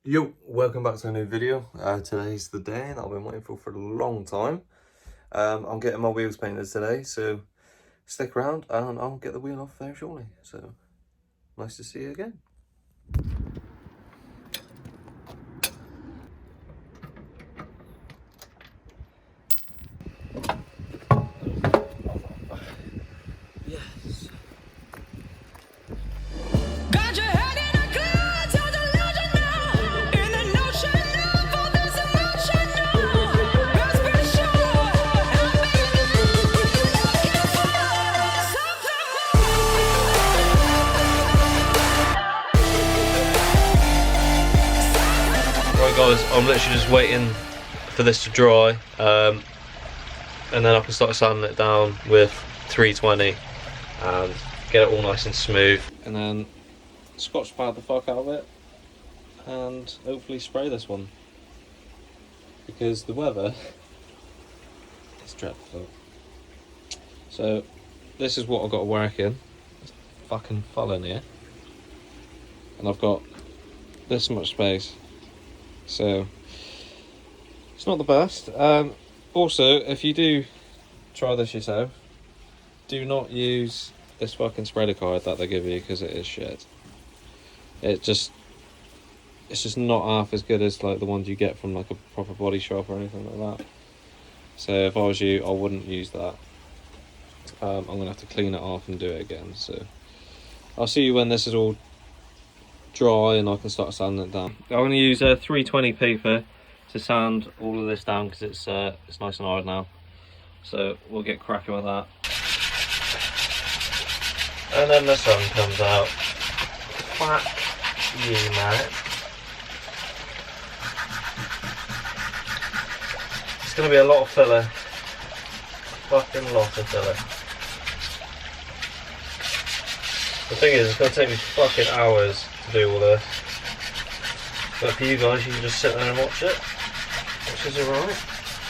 Yo, welcome back to a new video. Today's the day that I've been waiting for a long time. I'm getting my wheels painted today, so stick around and I'll get the wheel off very shortly. So, nice to see you again. Yes. Right guys, I'm literally just waiting for this to dry, and then I can start sanding it down with 320 and get it all nice and smooth, and then scotch pad the fuck out of it and hopefully spray this one, because the weather is dreadful. So this is what I've got to work in. It's fucking full in here, and I've got this much space, so it's not the best. Also, if you do try this yourself, do not use this fucking spreader card that they give you, because it is shit. It's just not half as good as like the ones you get from like a proper body shop or anything like that. So if I was you, I wouldn't use that. I'm gonna have to clean it off and do it again. So I'll see you when this is all dry and I can start sanding it down. I'm gonna use a 320 paper to sand all of this down, because it's nice and hard now. So we'll get cracking with that. And then the sun comes out. Fuck you, man. It's gonna be a lot of filler. Fucking lot of filler. The thing is, it's gonna take me fucking hours to do all this. But for you guys, you can just sit there and watch it, which is alright.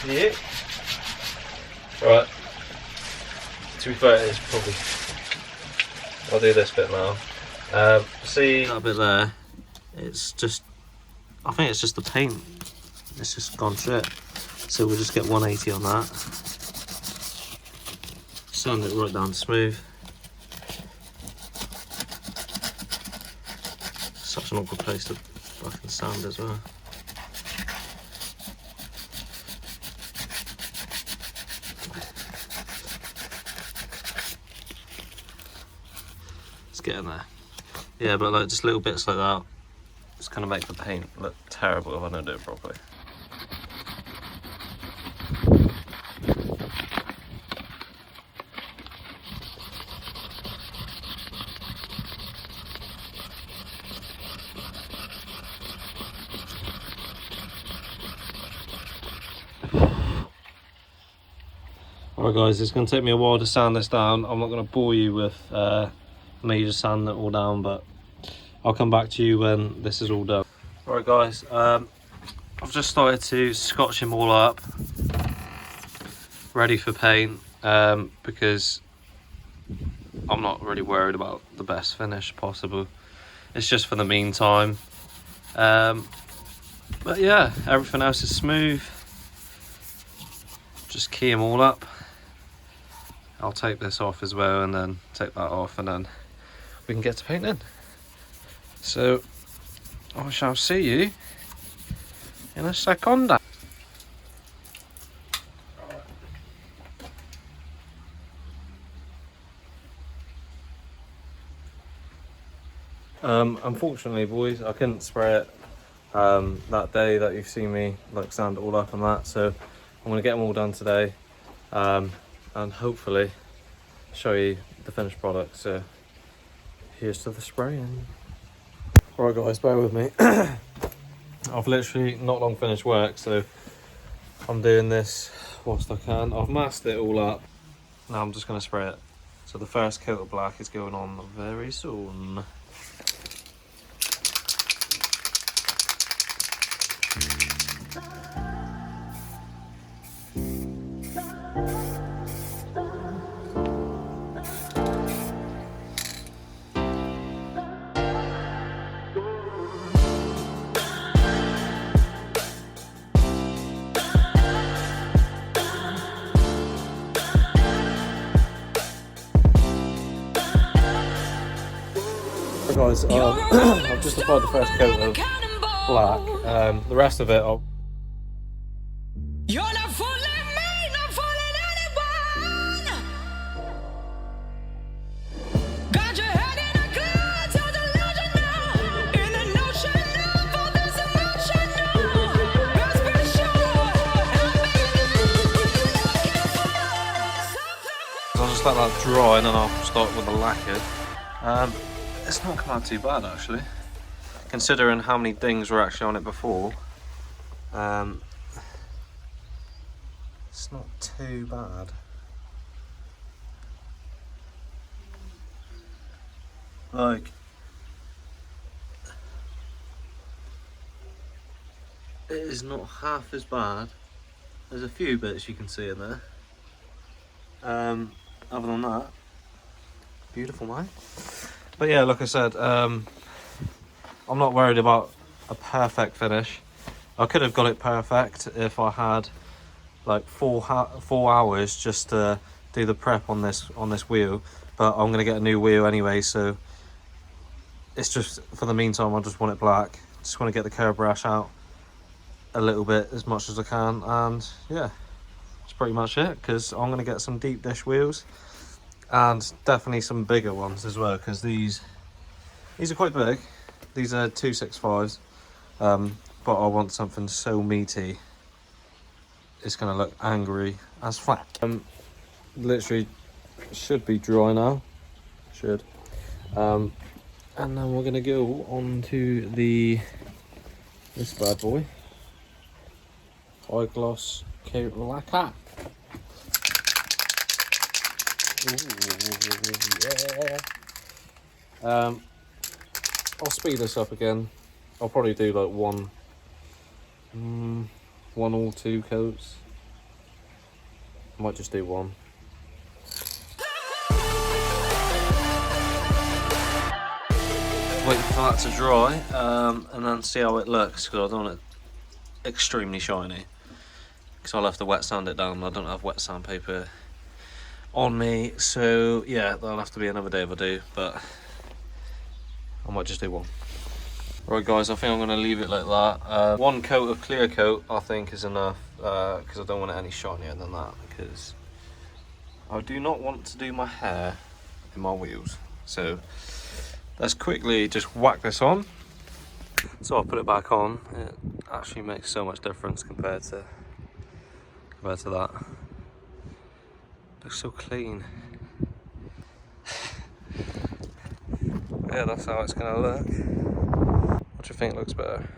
Yeah. Right. To be fair, it's probably... I'll do this bit now. See that bit there? It's just... I think it's just the paint. It's just gone shit. So we'll just get 180 on that. Sand it right down smooth. Such an awkward place to fucking sand as well. Let's get in there. Yeah, but like just little bits like that, it's gonna make the paint look terrible if I don't do it properly. Alright guys, it's going to take me a while to sand this down. I'm not going to bore you with me just sanding it all down, but I'll come back to you when this is all done. Alright guys, I've just started to scotch them all up, ready for paint, because I'm not really worried about the best finish possible. It's just for the meantime. But yeah, everything else is smooth. Just key them all up. I'll take this off as well, and then take that off, and then we can get to painting. So I shall see you in a second. Unfortunately boys, I couldn't spray it that day that you've seen me like sand it all up and that, so I'm gonna get them all done today, and hopefully show you the finished product. So here's to the spraying. Alright guys, bear with me. I've literally not long finished work, so I'm doing this whilst I can. I've masked it all up. Now I'm just going to spray it. So the first coat of black is going on very soon. guys, I've just applied the first coat of black. The rest of it I'll... You're not fooling me, not fooling anyone. Got your head in a cloud, so delusional. In the notion of all this emotional. Let's be sure I'm looking for something. I'll just let that dry and then I'll start with the lacquer. It's not come out too bad actually, considering how many dings were actually on it before. It's not too bad. Like, it is not half as bad. There's a few bits you can see in there. Other than that, beautiful, mate. But yeah, like I said, I'm not worried about a perfect finish. I could have got it perfect if I had like 4 hours just to do the prep on this wheel, but I'm gonna get a new wheel anyway, so it's just for the meantime I just want it black. Just want to get the curb rash out a little bit as much as I can, and yeah, that's pretty much it, because I'm gonna get some deep dish wheels and definitely some bigger ones as well, because these are quite big. These are 265s, but I want something so meaty it's gonna look angry as flat. Literally should be dry now, and then we're gonna go on to this bad boy, high gloss coat lacquer. Ooh, yeah. I'll speed this up again. I'll probably do like one or two coats. I might just do one. Waiting for that to dry, and then see how it looks, because I don't want it extremely shiny, because I'll have to wet sand it down and I don't have wet sandpaper on me, so yeah, that'll have to be another day if I do, but I might just do one. Right guys, I think I'm going to leave it like that. One coat of clear coat I think is enough, because I don't want it any shinier than that, because I do not want to do my hair in my wheels. So let's quickly just whack this on. So I'll put it back on. It actually makes so much difference compared to that. Looks so clean. Yeah, that's how it's gonna look. What do you think looks better?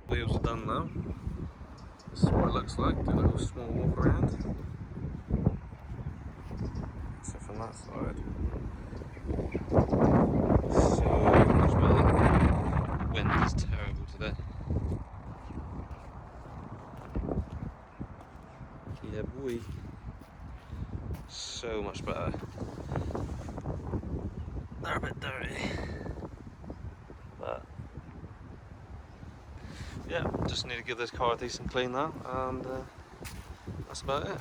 Wheels are done now. This is what it looks like. Do a little small walk around. So from that side. So much better. Wind is terrible today. Yeah boy. So much better. They're a bit dirty. But yeah, just need to give this car a decent clean now, and that's about it.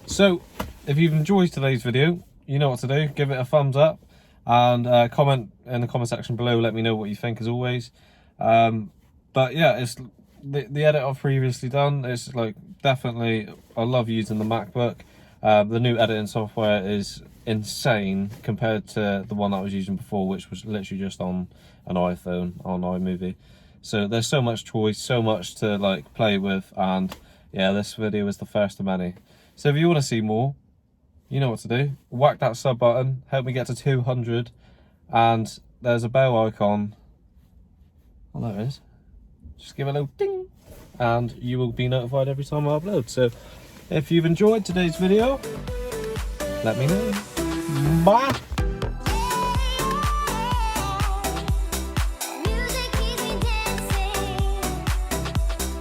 So if you've enjoyed today's video, you know what to do. Give it a thumbs up and comment in the comment section below. Let me know what you think, as always. But yeah, it's the edit I've previously done. It's like, definitely, I love using the MacBook. The new editing software is insane compared to the one that I was using before, which was literally just on an iPhone, on iMovie. So there's so much choice, so much to like play with, and yeah, this video is the first of many. So if you want to see more, you know what to do. Whack that sub button, help me get to 200, and there's a bell icon. Oh, there it is. Just give it a little ding, and you will be notified every time I upload. So if you've enjoyed today's video, let me know. Bye.